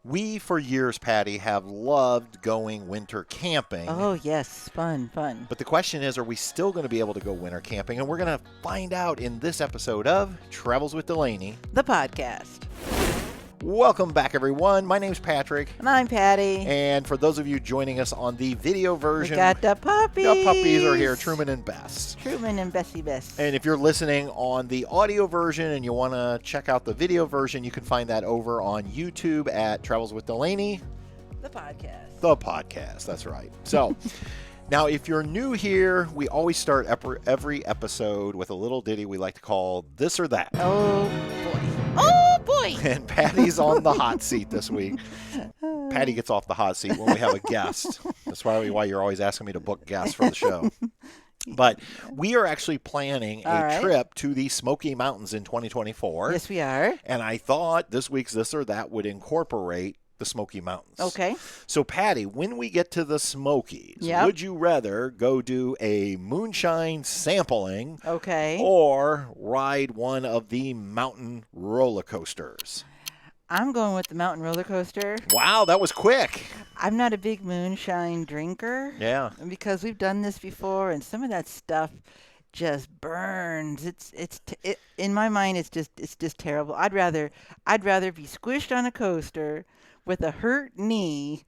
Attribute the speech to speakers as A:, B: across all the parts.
A: We, for years, Patty, have loved going winter camping.
B: Oh, yes. Fun.
A: But the question is, are we still going to be able to go winter camping? And we're going to find out in this episode of Travels with Delaney,
B: the podcast.
A: Welcome back, everyone. My name's Patrick.
B: And I'm Patty.
A: And for those of you joining us on the video version,
B: We got the puppies.
A: the puppies are here, Truman and Bess.
B: Truman and Bessie Bess.
A: And if you're listening on the audio version and you want to check out the video version, you can find that over on YouTube at Travels with Delaney.
B: The podcast.
A: The podcast, that's right. So, now if you're new here, we always start every episode with a little ditty we like to call This or That.
B: Oh, boy. Oh, boy.
A: And Patty's on the hot seat this week. Patty gets off the hot seat when we have a guest. That's probably why you're always asking me to book guests for the show. But we are actually planning a trip to the Smoky Mountains in 2024.
B: Yes, we are.
A: And I thought this week's This or That would incorporate the Smoky Mountains.
B: Okay.
A: So, Patty, when we get to the Smokies, would you rather go do a moonshine sampling or ride one of the mountain roller coasters?
B: I'm going with the mountain roller coaster.
A: Wow, that was quick.
B: I'm not a big moonshine drinker.
A: Yeah.
B: Because we've done this before, and some of that stuff just burns. It in my mind, it's just terrible. I'd rather be squished on a coaster with a hurt knee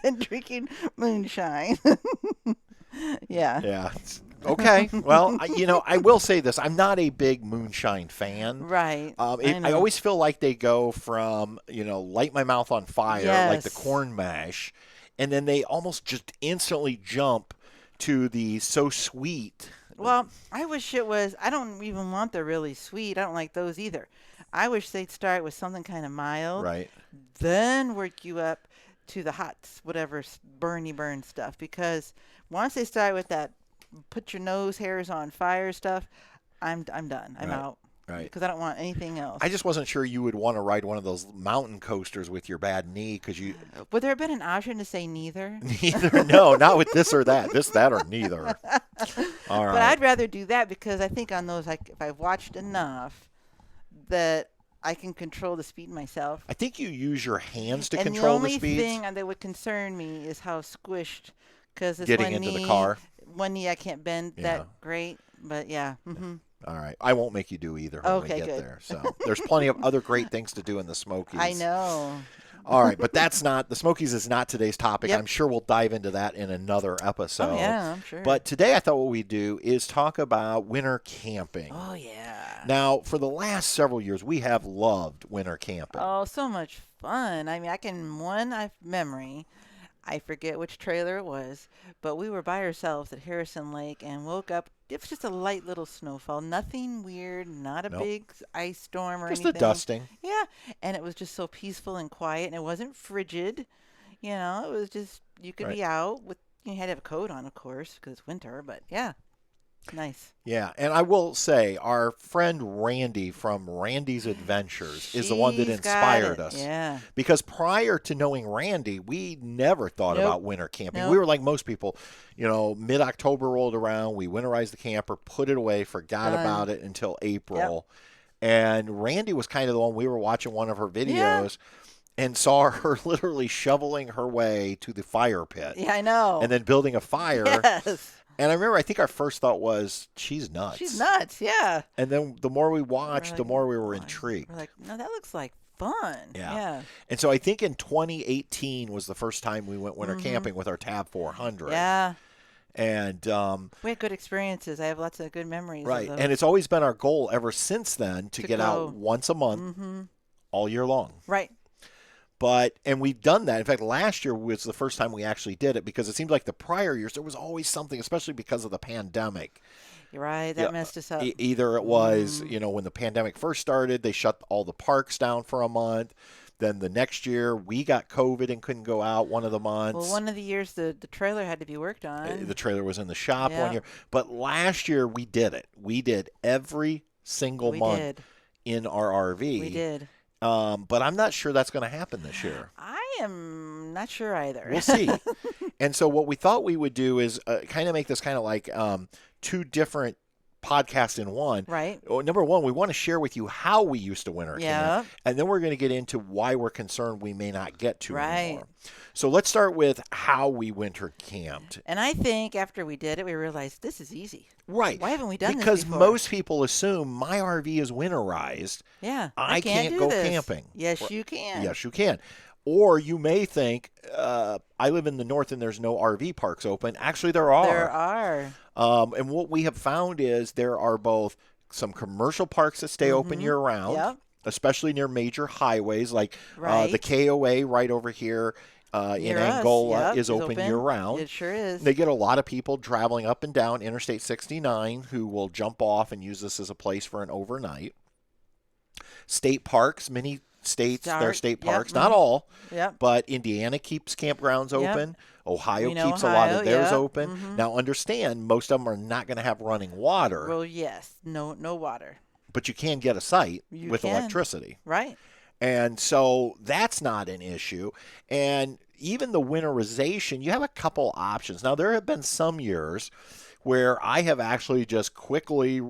B: than drinking moonshine. Yeah.
A: Yeah. Okay. Well, I will say this. I'm not a big moonshine fan.
B: Right.
A: I always feel like they go from, light my mouth on fire, like the corn mash, and then they almost just instantly jump to the so sweet.
B: Well, I wish it was. I don't even want the really sweet. I don't like those either. I wish they'd start with something kind of mild.
A: Right.
B: Then work you up to the hot, whatever, burn stuff. Because once they start with that put your nose hairs on fire stuff, I'm done. I'm out.
A: Right.
B: Because I don't want anything else.
A: I just wasn't sure you would want to ride one of those mountain coasters with your bad knee because you.
B: Would there have been an option to say neither?
A: Neither. No, not with this or that. This, that, or neither. All right.
B: But I'd rather do that because I think on those, if I've watched enough, that I can control the speed myself.
A: I think you use your hands to control the speeds.
B: And the only thing that would concern me is how squished. Because it's
A: getting into the car.
B: One knee I can't bend that great, but yeah. Mm-hmm.
A: All right. I won't make you do either when we get there. So there's plenty of other great things to do in the Smokies.
B: I know.
A: All right, but the Smokies is not today's topic. Yep. I'm sure we'll dive into that in another episode.
B: Oh, yeah, I'm sure.
A: But today I thought what we'd do is talk about winter camping.
B: Oh, yeah.
A: Now, for the last several years, we have loved winter camping.
B: Oh, so much fun. I mean, memory. I forget which trailer it was, but we were by ourselves at Harrison Lake and woke up. It was just a light little snowfall. Nothing weird, not a big ice storm or anything.
A: Just a dusting.
B: Yeah, and it was just so peaceful and quiet, and it wasn't frigid. It was just, you could be out with, you had to have a coat on, of course, because it's winter, but yeah. Nice.
A: Yeah, and I will say our friend Randy from Randy's Adventures is the one that inspired us.
B: Yeah.
A: Because prior to knowing Randy, we never thought about winter camping.
B: Nope.
A: We were like most people, mid-October rolled around, we winterized the camper, put it away, forgot about it until April. Yep. And Randy was kind of the one, we were watching one of her videos and saw her literally shoveling her way to the fire pit.
B: Yeah, I know.
A: And then building a fire.
B: Yes.
A: And I remember, I think our first thought was, she's nuts.
B: She's nuts, yeah.
A: And then the more we watched, the more we were intrigued.
B: We're like, no, that looks like fun. Yeah.
A: And so I think in 2018 was the first time we went winter camping with our Tab 400.
B: Yeah.
A: And
B: we had good experiences. I have lots of good memories.
A: Right. And it's always been our goal ever since then to get out once a month all year long.
B: Right.
A: And we've done that. In fact, last year was the first time we actually did it because it seemed like the prior years there was always something, especially because of the pandemic.
B: You're right. That messed us up.
A: Either it was, when the pandemic first started, they shut all the parks down for a month. Then the next year, we got COVID and couldn't go out one of the months.
B: Well, one of the years, the trailer had to be worked on.
A: The trailer was in the shop one year. But last year, we did it. We did every single month in our RV.
B: We did.
A: But I'm not sure that's going to happen this year.
B: I am not sure either.
A: We'll see. And so what we thought we would do is kind of make this kind of like two different podcast in one.
B: Right.
A: Number one, we want to share with you how we used to winter camp, and then we're going to get into why we're concerned we may not get to anymore. So let's start with how we winter camped.
B: And I think after we did it, we realized this is easy.
A: Right.
B: Why haven't we done
A: because
B: this before?
A: most people assume my RV is winterized.
B: Yeah.
A: I can't go camping.
B: Yes, you can.
A: Yes, you can. Or you may think, I live in the north and there's no RV parks open. Actually, there are.
B: There are.
A: And what we have found is there are both some commercial parks that stay open year-round, especially near major highways, like the KOA right over here in Angola is open year-round.
B: It sure is.
A: They get a lot of people traveling up and down Interstate 69 who will jump off and use this as a place for an overnight. State parks, many states, their state parks, not all, but Indiana keeps campgrounds open. Ohio keeps a lot of theirs open. Now, understand, most of them are not going to have running water.
B: Well, yes, no water.
A: But you can get a site with electricity.
B: Right.
A: And so that's not an issue. And even the winterization, you have a couple options. Now, there have been some years where I have actually just quickly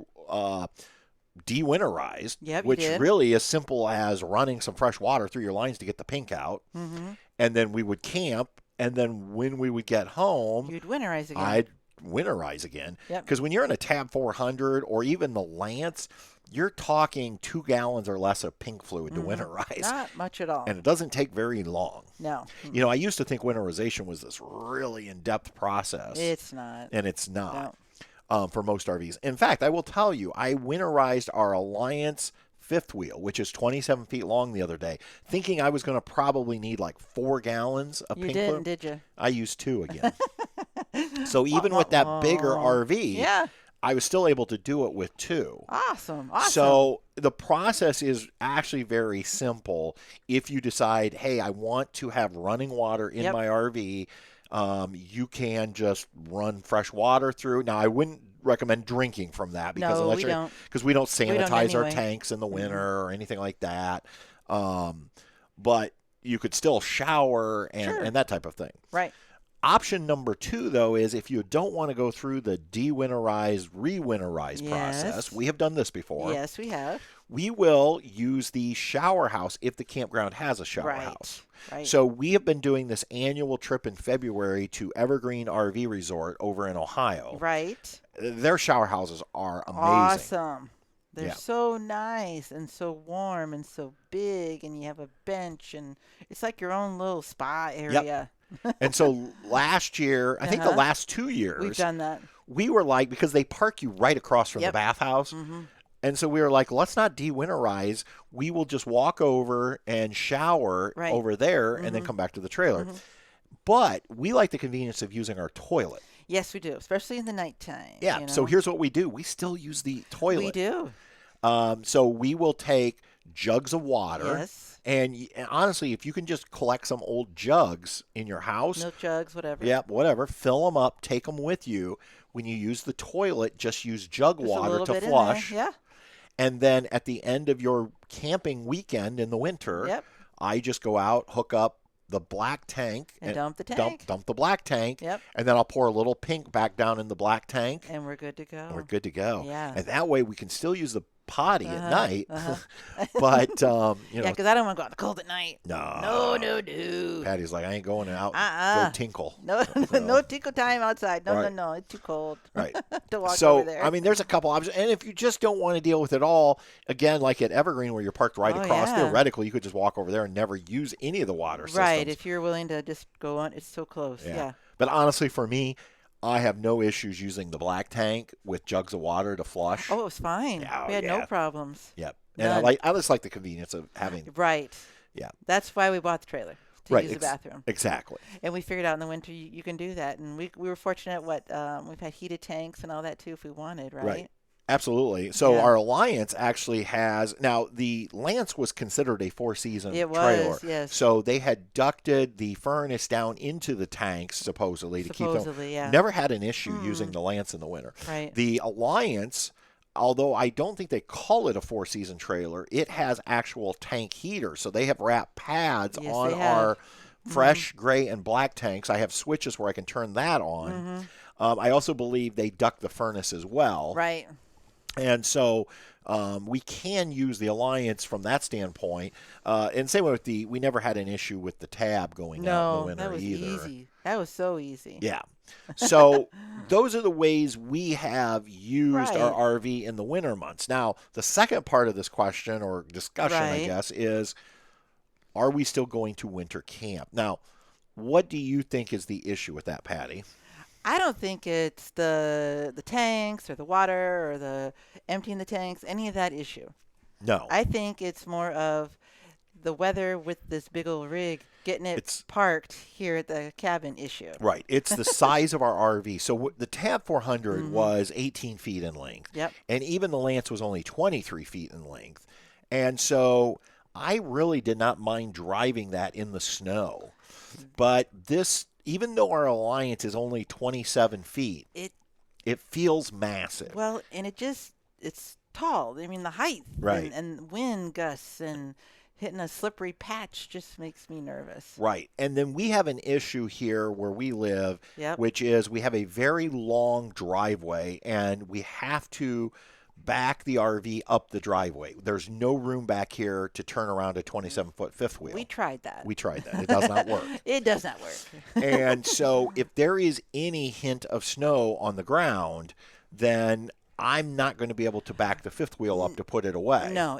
A: de-winterized, which really is simple as running some fresh water through your lines to get the pink out. And then we would camp, and then when we would get home,
B: you'd winterize again.
A: I'd winterize again. Because when you're in a Tab 400 or even the Lance, you're talking 2 gallons or less of pink fluid to winterize.
B: Not much at all.
A: And it doesn't take very long.
B: No.
A: You know, I used to think winterization was this really in-depth process.
B: It's not.
A: And it's not. For most RVs. In fact, I will tell you, I winterized our Alliance fifth wheel, which is 27 feet long the other day, thinking I was going to probably need like 4 gallons of pink fluid.
B: You didn't, did you?
A: I used 2 again. So even with that bigger RV, I was still able to do it with 2.
B: Awesome.
A: So the process is actually very simple. If you decide, hey, I want to have running water in my RV, you can just run fresh water through. Now, I wouldn't recommend drinking from that because we don't sanitize our tanks in the winter or anything like that. But you could still shower and that type of thing.
B: Right.
A: Option number 2, though, is if you don't want to go through the de-winterize, re-winterize process. We have done this before.
B: Yes, we have.
A: We will use the shower house if the campground has a shower house.
B: Right.
A: So we have been doing this annual trip in February to Evergreen RV Resort over in Ohio.
B: Right.
A: Their shower houses are amazing.
B: Awesome. They're so nice and so warm and so big, and you have a bench, and it's like your own little spa area.
A: And so last year, I think the last 2 years,
B: we've done that.
A: We were like, because they park you right across from the bathhouse. And so we were like, let's not de-winterize. We will just walk over and shower over there and then come back to the trailer. But we like the convenience of using our toilet.
B: Yes, we do, especially in the nighttime.
A: Yeah, you know? So here's what we do. We still use the toilet.
B: We do.
A: So we will take jugs of water.
B: Yes.
A: And honestly, if you can just collect some old jugs in your house.
B: Milk jugs, whatever.
A: Yep, whatever. Fill them up. Take them with you. When you use the toilet, just use jug water to flush.
B: Yeah.
A: And then at the end of your camping weekend in the winter, I just go out, hook up the black tank.
B: And dump the tank.
A: Dump the black tank.
B: Yep.
A: And then I'll pour a little pink back down in the black tank.
B: And we're good to go.
A: Yeah. And that way we can still use the potty at night. But, you know.
B: Yeah, because I don't want to go out in the cold at night.
A: No.
B: No.
A: Patty's like, I ain't going out. Go tinkle.
B: No tinkle time outside. No. It's too cold.
A: Right.
B: To walk over there.
A: I mean, there's a couple options. And if you just don't want to deal with it all, again, like at Evergreen where you're parked right across, theoretically, you could just walk over there and never use any of the water systems.
B: Right. If you're willing to just go on, it's so close. Yeah.
A: But honestly, for me, I have no issues using the black tank with jugs of water to flush.
B: Oh, it was fine. We had no problems.
A: Yep. And I just like the convenience of having.
B: Right.
A: Yeah.
B: That's why we bought the trailer. To use the bathroom.
A: Exactly.
B: And we figured out in the winter you can do that. And we were fortunate we've had heated tanks and all that too if we wanted, right?
A: Right. Absolutely. So our Alliance actually has, now the Lance was considered a 4-season trailer.
B: Was, yes.
A: So they had ducted the furnace down into the tanks supposedly to keep them. Never had an issue using the Lance in the winter.
B: Right.
A: The Alliance, although I don't think they call it a 4-season trailer, it has actual tank heaters. So they have wrapped pads on our fresh gray and black tanks. I have switches where I can turn that on. I also believe they duct the furnace as well.
B: Right.
A: And so we can use the Alliance from that standpoint. And same way with we never had an issue with the tab going out in the
B: No,
A: winter
B: that was
A: either.
B: easy. That was so easy.
A: Yeah. So those are the ways we have used
B: Right.
A: our RV in the winter months. Now, the second part of this question or discussion, I
B: Right.
A: guess, is are we still going to winter camp? Now, what do you think is the issue with that, Patty?
B: I don't think it's the tanks or the water or the emptying the tanks, any of that issue.
A: No.
B: I think it's more of the weather with this big old rig getting it parked here at the cabin issue.
A: Right. It's the size of our RV. So the Tab 400
B: Mhm.
A: was 18 feet in length.
B: Yep.
A: And even the Lance was only 23 feet in length. And so I really did not mind driving that in the snow. But this, even though our Alliance is only 27 feet, it feels massive.
B: Well, and it's tall. I mean, the height
A: Right.
B: and wind gusts and hitting a slippery patch just makes me nervous.
A: Right. And then we have an issue here where we live,
B: Yep.
A: which is we have a very long driveway and we have to back the RV up the driveway. There's no room back here to turn around a 27-foot fifth wheel.
B: We tried that.
A: It does not work.
B: It does not work.
A: And so if there is any hint of snow on the ground, then I'm not going to be able to back the fifth wheel up to put it away.
B: No,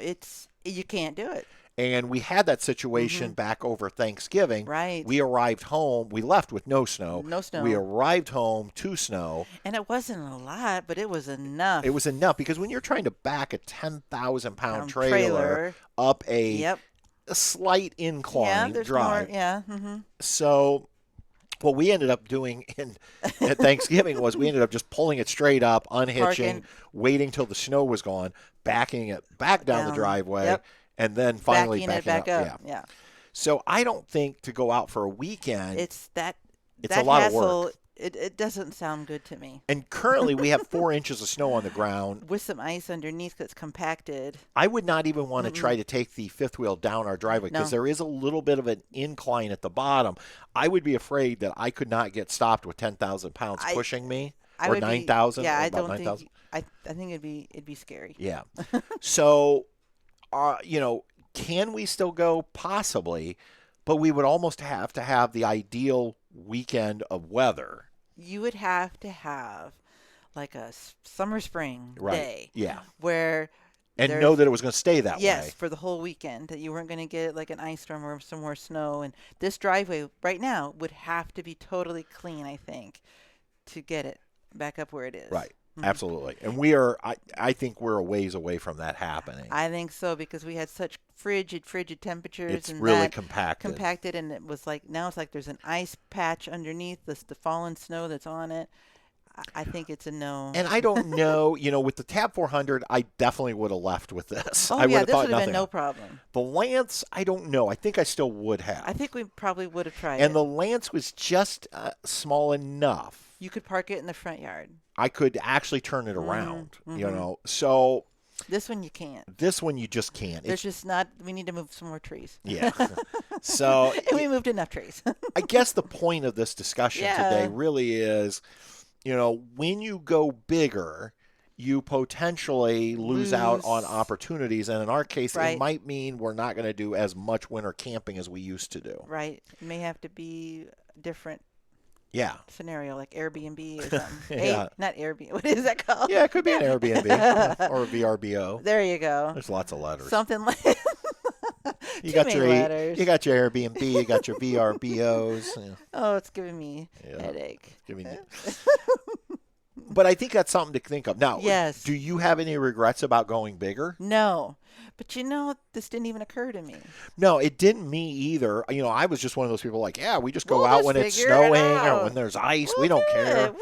B: you can't do it.
A: And we had that situation back over Thanksgiving.
B: Right.
A: We arrived home. We left with no snow.
B: No snow.
A: We arrived home to snow.
B: And it wasn't a lot, but it was enough.
A: It was enough because when you're trying to back a 10,000-pound trailer up a slight incline drive. So what we ended up doing at Thanksgiving was we ended up just pulling it straight up, unhitching, waiting till the snow was gone, backing it back down the driveway. And then finally backing it back up.
B: Yeah.
A: So I don't think to go out for a weekend.
B: It's a
A: lot
B: hassle,
A: of work.
B: It doesn't sound good to me.
A: And currently we have 4 inches of snow on the ground.
B: With some ice underneath that's compacted.
A: I would not even want to try to take the fifth wheel down our driveway because there is a little bit of an incline at the bottom. I would be afraid that I could not get stopped with 10,000 pounds pushing me. Or 9,000.
B: Yeah, I
A: about
B: don't
A: 9,000.
B: think. I think it'd be scary.
A: Yeah. So. Can we still go? Possibly, but we would almost have to have the ideal weekend of weather.
B: You would have to have like a summer spring day.
A: Yeah.
B: Where
A: and know that it was going to stay that way.
B: Yes, for the whole weekend, that you weren't going to get like an ice storm or some more snow. And this driveway right now would have to be totally clean, I think, to get it back up where it is.
A: Right. Absolutely. And we are, I think we're a ways away from that happening.
B: I think so because we had such frigid temperatures.
A: It's
B: and
A: really compacted.
B: And it was like, now it's like there's an ice patch underneath the fallen snow that's on it. I think it's a no.
A: And I don't know, with the Tab 400, I definitely would have left with this.
B: Oh,
A: I
B: yeah,
A: would
B: this
A: have
B: would have been no problem.
A: The Lance, I don't know. I think I still would have.
B: I think we probably would have tried
A: And
B: it.
A: the Lance was just small enough.
B: You could park it in the front yard.
A: I could actually turn it around, So
B: this one you can't.
A: This one you just can't.
B: There's just not. We need to move some more trees.
A: Yeah. So
B: and we moved enough trees.
A: I guess the point of this discussion today really is, when you go bigger, you potentially lose out on opportunities. And in our case, it might mean we're not going to do as much winter camping as we used to do.
B: Right. It may have to be different.
A: Yeah.
B: Scenario like Airbnb or something. Not Airbnb. What is that called?
A: Yeah, it could be an Airbnb or a VRBO.
B: There you go.
A: There's lots of letters.
B: Something like
A: you got your Airbnb, you got your VRBOs. Yeah.
B: Oh, it's giving me a headache.
A: But I think that's something to think of. Now,
B: yes.
A: Do you have any regrets about going bigger?
B: No. But this didn't even occur to me.
A: No, it didn't me either. I was just one of those people like, we just go out when it's snowing or when there's ice. We don't care.
B: Woo,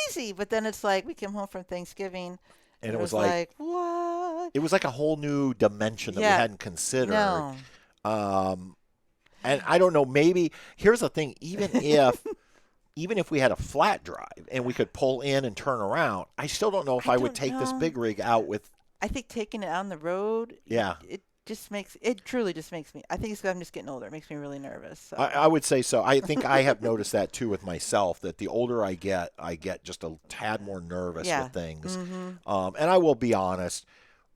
B: easy. But then it's like we came home from Thanksgiving.
A: And it was like,
B: what?
A: It was like a whole new dimension that we hadn't considered.
B: No.
A: And I don't know, maybe, here's the thing, even if we had a flat drive and we could pull in and turn around, I still don't know if I would take this big rig out with.
B: I think taking it on the road.
A: Yeah.
B: it truly just makes me. I think it's 'cause I'm just getting older. It makes me really nervous. So.
A: I would say so. I think I have noticed that too with myself. That the older I get just a tad more nervous with things. And I will be honest,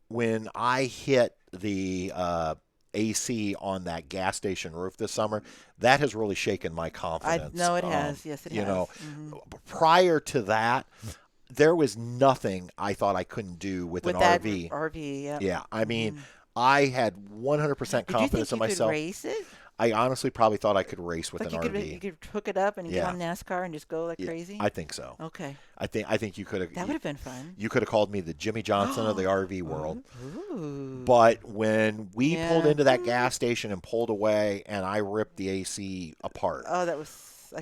A: when I hit the AC on that gas station roof this summer, that has really shaken my confidence.
B: No, it has. Yes, it has.
A: You know, prior to that, there was nothing I thought I couldn't do with an
B: that
A: RV.
B: RV, yeah.
A: Yeah, I mean, I had 100% confidence in myself.
B: Did you think you could race it?
A: I honestly probably thought I could race with an RV.
B: You could hook it up and get on NASCAR and just go like crazy?
A: I think so.
B: Okay.
A: I think you could have.
B: That would have been fun.
A: You could have called me the Jimmy Johnson of the RV world.
B: Ooh.
A: But when we pulled into that gas station and pulled away, and I ripped the AC apart.
B: Oh, that was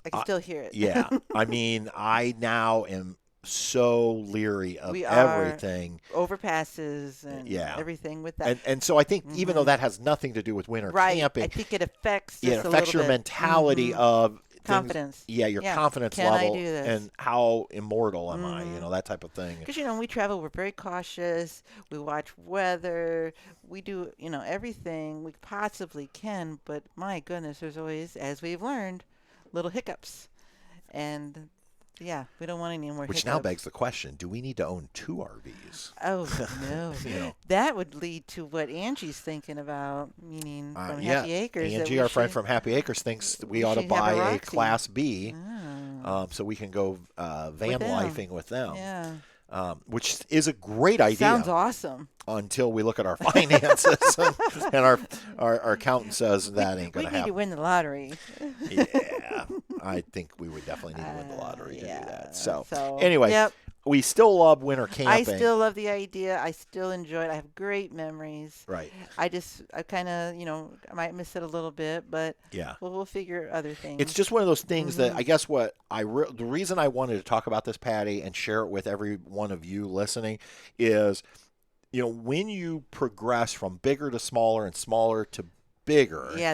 B: I can still hear it.
A: Yeah. I mean, I now am so leery of everything.
B: Overpasses and everything with that.
A: And so I think even though that has nothing to do with winter camping,
B: I think it affects
A: it affects your mentality of
B: confidence.
A: Your confidence level
B: I do this?
A: And how immortal am I, that type of thing.
B: Because, when we travel, we're very cautious. We watch weather. We do, everything we possibly can. But my goodness, there's always, as we've learned, little hiccups. And we don't want any more
A: Which
B: hiccups.
A: now begs the question, do we need to own 2 RVs?
B: Oh, no. That would lead to what Angie's thinking about, meaning from Happy Acres.
A: Angie, our friend from Happy Acres, thinks we ought to buy a Class B so we can go van lifing with them.
B: Yeah.
A: Which is a great idea.
B: Sounds awesome.
A: Until we look at our finances and our accountant says that ain't going to happen.
B: We need to win the lottery.
A: Yeah, I think we would definitely need to win the lottery to do that. So anyway, we still love winter camping.
B: I still love the idea. I still enjoy it. I have great memories.
A: Right.
B: I kind of, I might miss it a little bit, but we'll figure other things.
A: It's just one of those things that I guess the reason I wanted to talk about this, Patty, and share it with every one of you listening is, when you progress from bigger to smaller and smaller to bigger.
B: Yeah,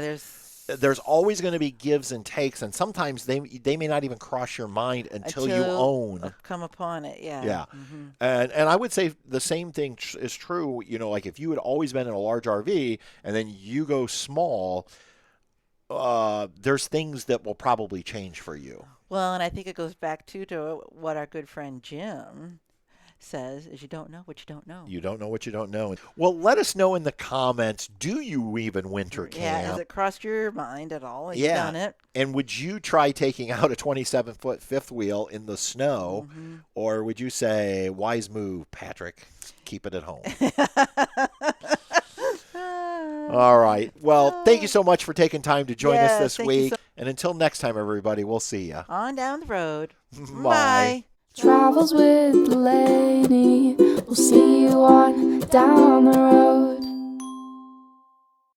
A: there's always going to be gives and takes, and sometimes they may not even cross your mind until you
B: come upon it.
A: Yeah. And I would say the same thing is true. Like if you had always been in a large RV and then you go small, there's things that will probably change for you.
B: Well, and I think it goes back to what our good friend Jim says, is you don't know what you don't know.
A: You don't know what you don't know. Well, let us know in the comments, do you even winter camp?
B: Yeah, has it crossed your mind at all? Have you done it?
A: And would you try taking out a 27-foot fifth wheel in the snow, or would you say, wise move, Patrick, keep it at home? All right. Well, thank you so much for taking time to join us this week. And until next time, everybody, we'll see you.
B: On down the road.
A: Bye.
C: Travels with Delaney. We'll see you on down the road.